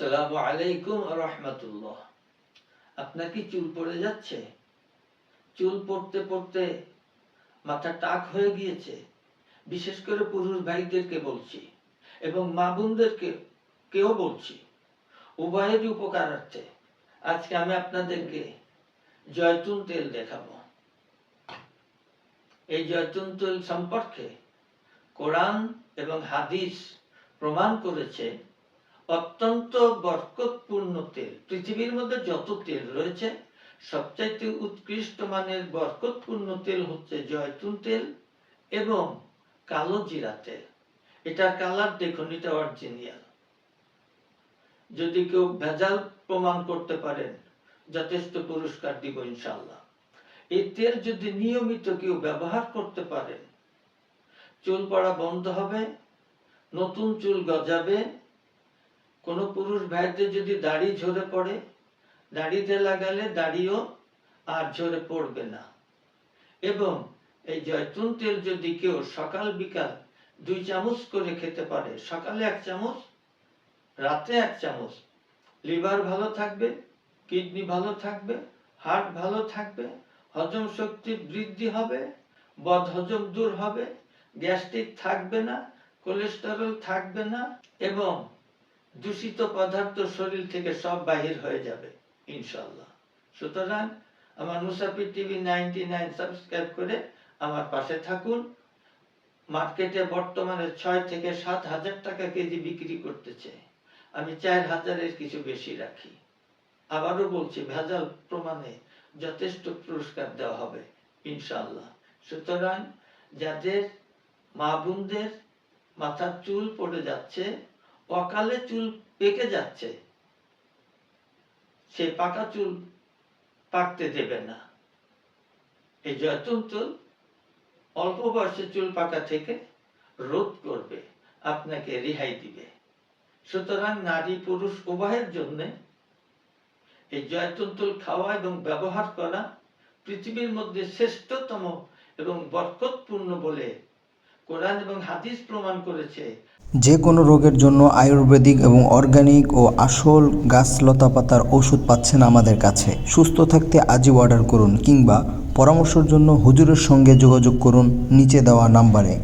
আসসালামু আলাইকুম রহমতুল্লাহ। আপনার কি চুল পড়ে যাচ্ছে? চুল পড়তে পড়তে মাথা টাক হয়ে গিয়েছে? বিশেষ করে পুরুষ ভাইদেরকে বলছি এবং মা বোনদেরকে কেউ বলছি, উভয়েরই উপকারার্থে আজকে আমি আপনাদেরকে জয়তুন তেল দেখাবো। এই জয়তুন তেল সম্পর্কে কোরআন এবং হাদিস প্রমাণ করেছে অত্যন্ত বরকতপূর্ণ তেল। পৃথিবীর মধ্যে যত তেল রয়েছে সবচাইতে উৎকৃষ্ট মানের বরকতপূর্ণ তেল হচ্ছে জয়তুন তেল এবং কালো জিরা তেল। এটার কালার দেখুন, এটা অরিজিনাল। যদি কেউ ভেজাল প্রমাণ করতে পারেন যথেষ্ট পুরস্কার দিব ইনশাআল্লাহ। এই তেল যদি নিয়মিত কেউ ব্যবহার করতে পারেন, চুল পড়া বন্ধ হবে, নতুন চুল গজাবে। কোনো পুরুষ ভাইদের যদি দাড়ি ঝরে পড়ে, দাড়িতে লাগালে দাড়িও আর ঝরে পড়বে না। এবং এই জয়তুন তেল যদি কেউ সকাল বিকাল 2 চামচ করে খেতে পারে, সকালে 1 চামচ, রাতে 1 চামচ, লিভার ভালো থাকবে, কিডনি ভালো থাকবে, হার্ট ভালো থাকবে, হজম শক্তি বৃদ্ধি হবে, বদহজম দূর হবে, গ্যাস্ট্রিক থাকবে না, কোলেস্টেরল থাকবে না এবং দূষিত পদার্থ শরীর থেকে সব বাহির হয়ে যাবে ইনশাআল্লাহ। সুতরাং আমার মুসাফির টিভি 99 সাবস্ক্রাইব করে আমার পাশে থাকুন। মার্কেটে বর্তমানে 6 থেকে 7 হাজার টাকা কেজি বিক্রি করতেছে, আমি 4,000-এর কিছু বেশি রাখি। আবারও বলছি, ভেজাল প্রমাণে যথেষ্ট পুরস্কার দেওয়া হবে ইনশাআল্লাহ। সুতরাং যাদের মা বোনদের মাথার চুল পড়ে যাচ্ছে, অকালে চুল পেকে যাচ্ছে, সে পাকা চুল পাকতে দেবে না। এই জয়তুন তেল অল্প বয়সে চুল পাকা থেকে রোধ করবে, আপনাকে রেহাই দিবে। সুতরাং নারী পুরুষ উভয়ের জন্য এই জয়তুন তেল খাওয়া এবং ব্যবহার করা পৃথিবীর মধ্যে শ্রেষ্ঠতম এবং বরকতপূর্ণ বলে কোরআন এবং হাদিস প্রমাণ করেছে। যে কোনো রোগের জন্য আয়ুর্বেদিক এবং অর্গানিক ও আসল গাছ লতাপাতার ওষুধ পাচ্ছেন আমাদের কাছে। সুস্থ থাকতে আজই অর্ডার করুন কিংবা পরামর্শের জন্য হুজুরের সঙ্গে যোগাযোগ করুন নিচে দেওয়া নাম্বারে।